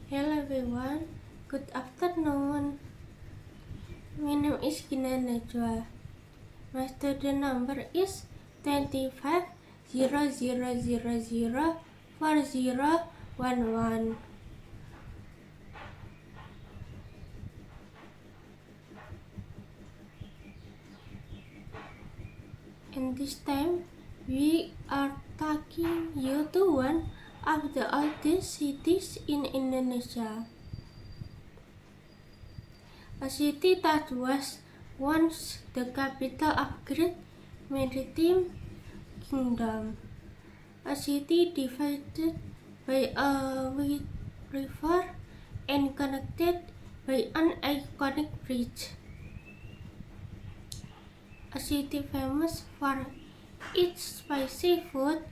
Hello everyone, good afternoon. My name is Gina Najwa. My student number is 2500004011. And this time we are taking you to one of the oldest cities in Indonesia. A city that was once the capital of great maritime kingdom. A city divided by a wide river and connected by an iconic bridge. A city famous for its spicy food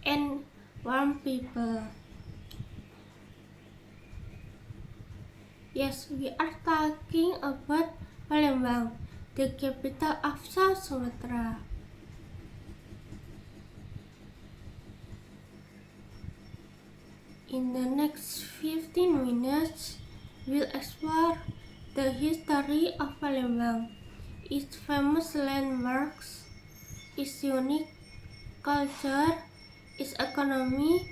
and warm people. Yes, we are talking about Palembang, the capital of South Sumatra. In the next 15 minutes, we'll explore the history of Palembang, its famous landmarks, its unique culture, its economy,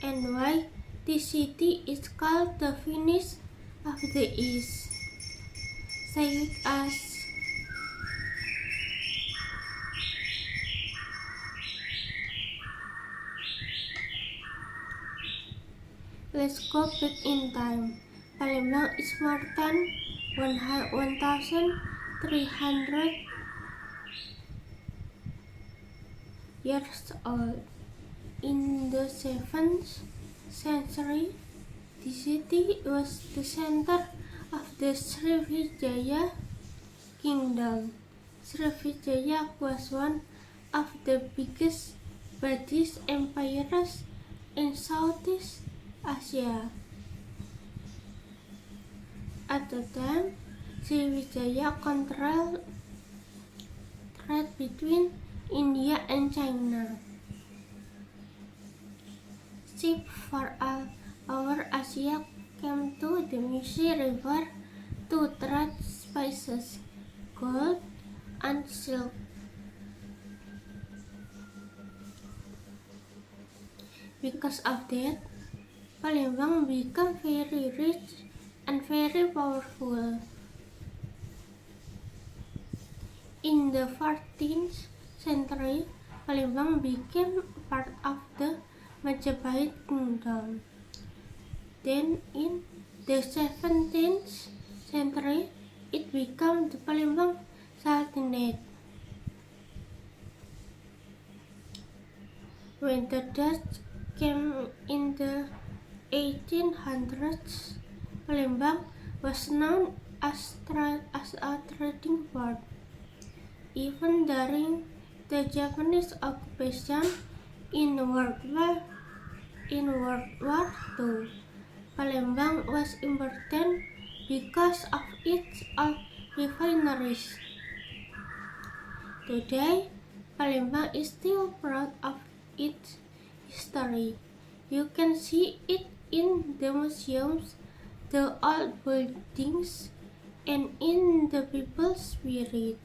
and why this city is called the Venice of the East. Stay with us. Let's go back in time. Palembang is more than 1,300 years old. In the 7th century, the city was the center of the Sriwijaya kingdom. Sriwijaya was one of the biggest Buddhist empires in Southeast Asia. At the time, Sriwijaya controlled trade between India and China. Ships for all over Asia came to the Mersey River to trade spices, gold, and silk. Because of that, Palembang became very rich and very powerful. In the 14th century, Palembang became part of the Majapahit kingdom. Then in the 17th century, it became the Palembang Sultanate. When the Dutch came in the 1800s, Palembang was known as a trading port. Even during the Japanese occupation in World War II, Palembang was important because of its oil refineries. Today, Palembang is still proud of its history. You can see it in the museums, the old buildings, and in the people's spirit.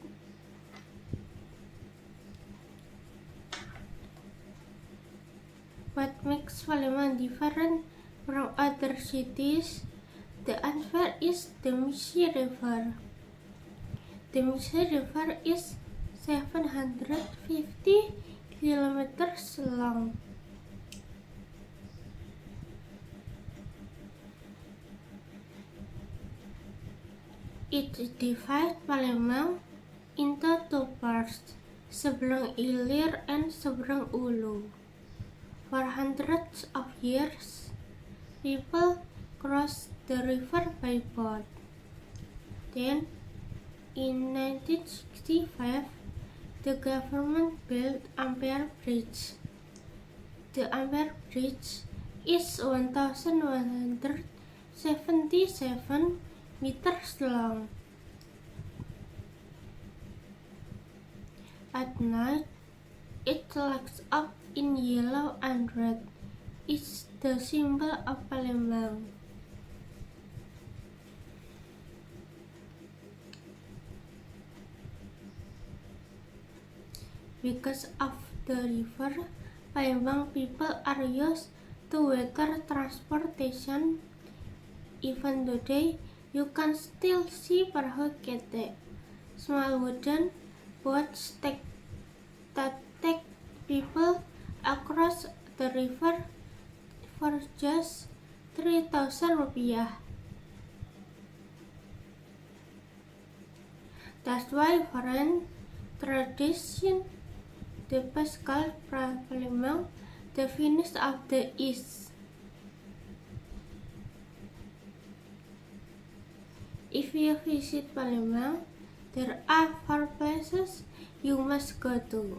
What makes Palembang different from other cities? The answer is the Mersey River. The Mersey River is 750 kilometers long. It divides Palembang into two parts, Seberang Ilir and Seberang Ulu. For hundreds of years, people crossed the river by boat. Then, in 1965, the government built Ampere Bridge. The Ampere Bridge is 1,177 meters long. At night, it lights up in yellow and red. It's the symbol of Palembang. Because of the river, Palembang people are used to water transportation. Even today, you can still see perahu ketek, small wooden boats that take people across the river for just 3,000 rupiah. That's why foreign tradition the past called Palembang the Venice of the East. If you visit Palembang, there are 4 places you must go to.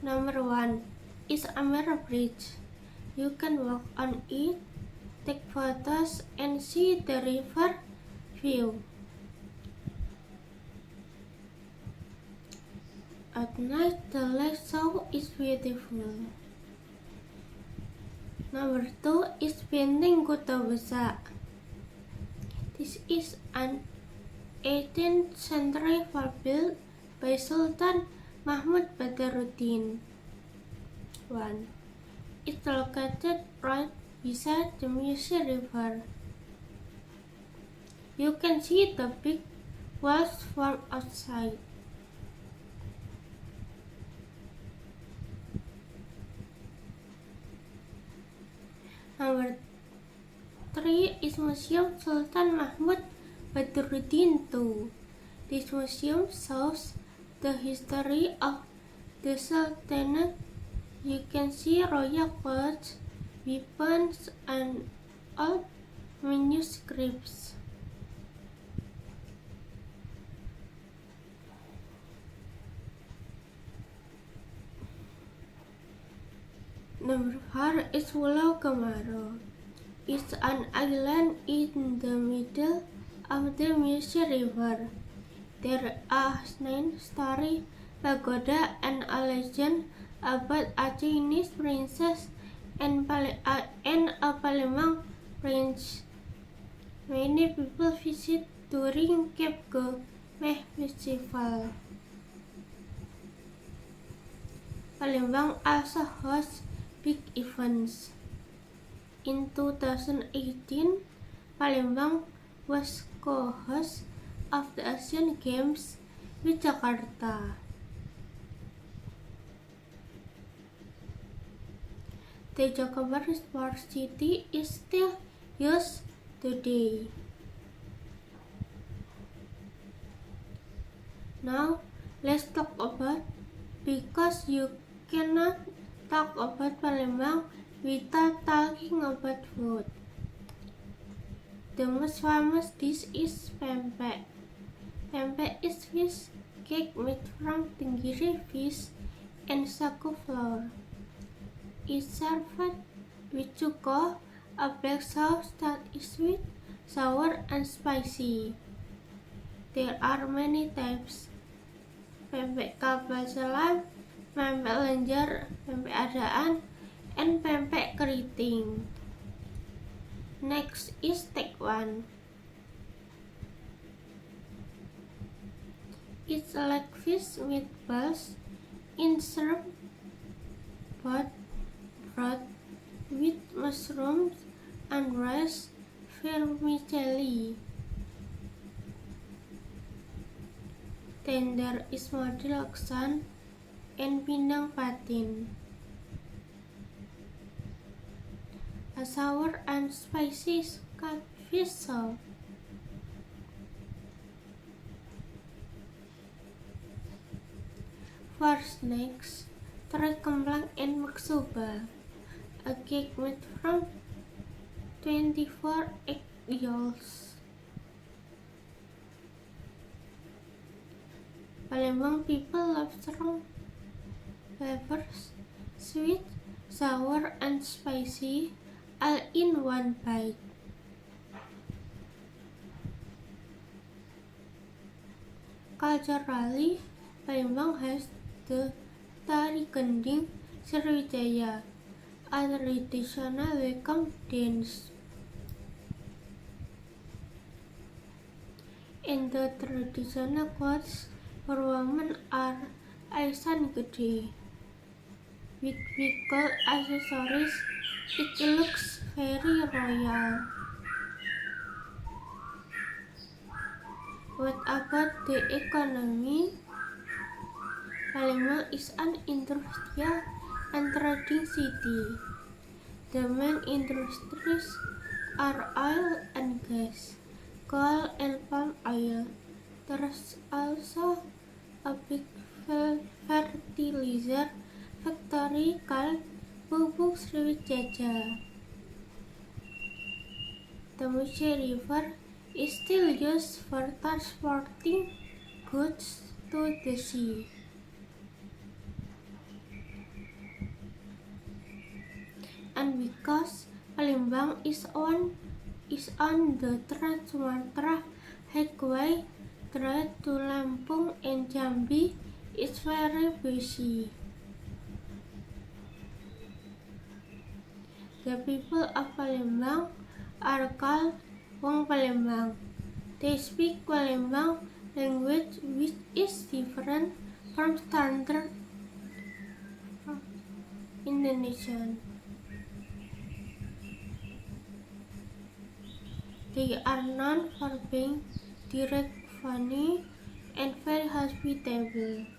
Number 1 is Amer Bridge. You can walk on it, take photos, and see the river view. At night, the lake show is beautiful. Number 2 is Benteng Kota Besar. This is an 18th century fort built by Sultan Mahmud Badaruddin I. It's located right beside the Mersey River. You can see the big walls from outside. Number 3 is Museum Sultan Mahmud Badaruddin II. This museum shows the history of the Sultanate. You can see royal clothes, weapons, and old manuscripts. Number 4 is Pulau Kemarau. It's an island in the middle of the Mersey River. There are 9-story pagoda and a legend about a Chinese princess and a Palembang prince. Many people visit during Cap Gomeh Festival. Palembang also hosts big events. In 2018, Palembang was co-host of the Asian Games with Jakarta. The Jokobar Sports City is still used today. Now, let's talk about, because you cannot talk about Palembang without talking about food. The most famous dish is pempek. Pempek is fish cake made from tenggiri fish and sagu flour. It's served with cuko, a black sauce that is sweet, sour, and spicy. There are many types: pempek kapal selam, pempek lenjer, pempek adaan, and pempek keriting. Next is tekwan. It's like fish meatballs in shrimp broth with mushrooms and rice vermicelli. Then there is Mode Laksan and Pindang Patin, a sour and spicy catfish soup. For snacks, try kemplang and maksuba, a cake made from 24 egg yolks. Palembang people love strong flavors, sweet, sour, and spicy, all in one bite. Culturally, Palembang has the Tari Gending Sriwijaya, a traditional welcome dance. And the traditional clothes for women are Aisan gede. With gold accessories, it looks very royal. What about the economy? Palembang is an industrial and trading city. The main industries are oil and gas, coal and palm oil. There's also a big fertilizer factory called Pupuk Sriwijaya. The Musi River is still used for transporting goods to the sea. And because Palembang is on the Trans-Sumatera Highway route to Lampung and Jambi, it's very busy. The people of Palembang are called Wong Palembang. They speak Palembang language which is different from standard Indonesian. They are known for being direct, funny, and very hospitable.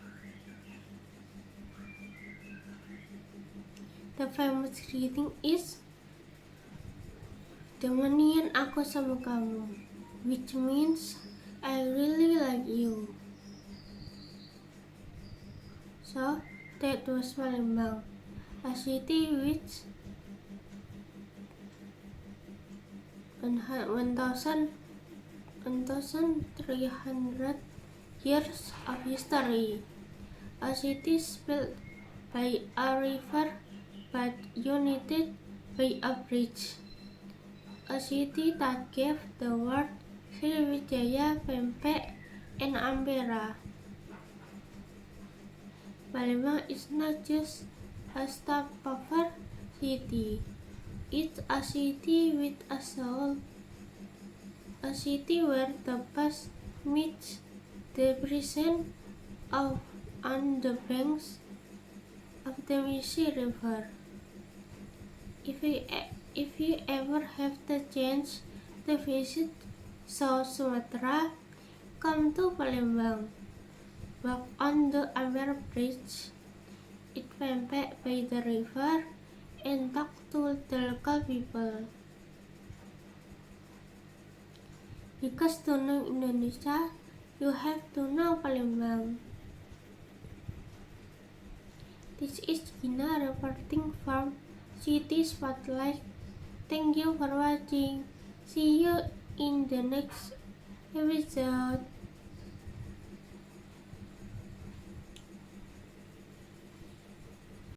The famous greeting is "Demanian aku sama kamu," which means I really like you. So that was Palembang, a city which 1,300 years of history. A city built by a river but united by a bridge. A city that gave the world Sriwijaya, Pempek, and Ampera. Palembang is not just a stopover city. It's a city with a soul. A city where the past meets the present on the banks of the Musi River. If you ever have the chance to visit South Sumatra, come to Palembang. Walk on the Ampera Bridge, eat pempek by the river, and talk to the local people. Because to know Indonesia, you have to know Palembang. This is Gina reporting from City Spotlight. Thank you for watching. See you in the next episode.